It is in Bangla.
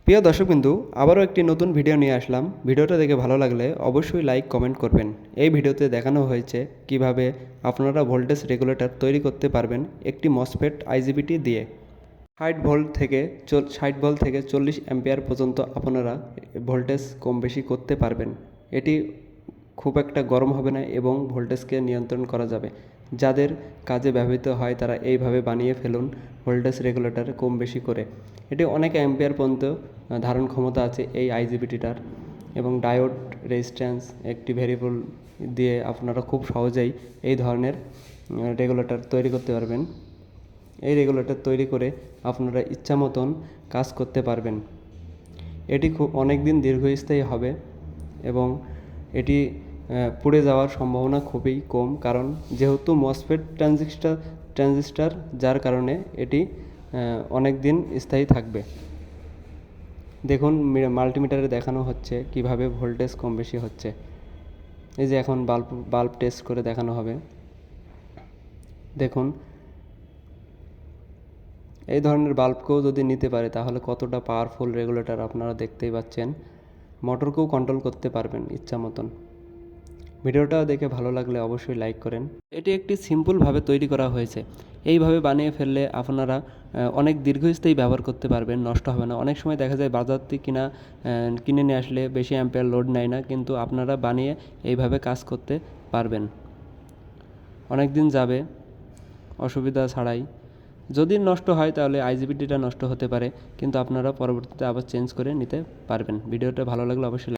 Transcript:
প্রিয় দর্শকবিন্দু, আবারও একটি নতুন ভিডিও নিয়ে আসলাম। ভিডিওটা দেখে ভালো লাগলে অবশ্যই লাইক কমেন্ট করবেন। এই ভিডিওতে দেখানো হয়েছে কিভাবে আপনারা ভোল্টেজ রেগুলেটর তৈরি করতে পারবেন একটি মসফেট আইজিবিটি দিয়ে। 60 ভোল্ট থেকে 40 অ্যাম্পিয়ার পর্যন্ত আপনারা ভোল্টেজ কম বেশি করতে পারবেন। এটি খুব একটা গরম হবে না এবং ভোল্টেজকে নিয়ন্ত্রণ করা যাবে। যাদের কাজে ব্যবহৃত হয় তারা এইভাবে বানিয়ে ফেলুন ভোল্টেজ রেগুলেটর কম বেশি করে। এটি অনেক অ্যাম্পিয়ার পর্যন্ত ধারণ ক্ষমতা আছে এই আইজিবিটিটার, এবং ডায়োড রেজিস্ট্যান্স একটি ভেরিয়েবল দিয়ে আপনারা খুব সহজেই এই ধরনের রেগুলেটর তৈরি করতে পারবেন। এই রেগুলেটর তৈরি করে আপনারা ইচ্ছা মতন কাজ করতে পারবেন। এটি খুব অনেক দিন দীর্ঘস্থায়ী হবে এবং এটি পুড়ে যাওয়ার সম্ভাবনা খুবই কম, কারণ যেহেতু মসফেট ট্রানজিস্টার যার কারণে এটি অনেক দিন স্থায়ী থাকবে। দেখুন, মাল্টিমিটারে দেখানো হচ্ছে কিভাবে ভোল্টেজ কম বেশি হচ্ছে। এই যে এখন বাল্ব টেস্ট করে দেখানো হবে। দেখুন, এই ধরনের বাল্বকেও যদি নিতে পারে তাহলে কতটা পাওয়ারফুল রেগুলেটর আপনারা দেখতেই পাচ্ছেন। মোটরকেও কন্ট্রোল করতে পারবেন ইচ্ছা মতন। ভিডিওটা দেখে ভালো লাগলে অবশ্যই লাইক করেন। এটি একটি সিম্পলভাবে তৈরি করা হয়েছে। এইভাবে বানিয়ে ফেললে আপনারা অনেক দীর্ঘস্থায়ী ব্যবহার করতে পারবেন, নষ্ট হবে না। অনেক সময় দেখা যায় বাজার থেকে কিনে নিয়ে আসলে বেশি অ্যাম্পিয়ার লোড নেয় না, কিন্তু আপনারা বানিয়ে এইভাবে কাজ করতে পারবেন। অনেক দিন যাবে অসুবিধা ছাড়াই। যদি নষ্ট হয় তাহলে আইজিবিটিটা নষ্ট হতে পারে, কিন্তু আপনারা পরবর্তীতে আবার চেঞ্জ করে নিতে পারবেন। ভিডিওটা ভালো লাগলে অবশ্যই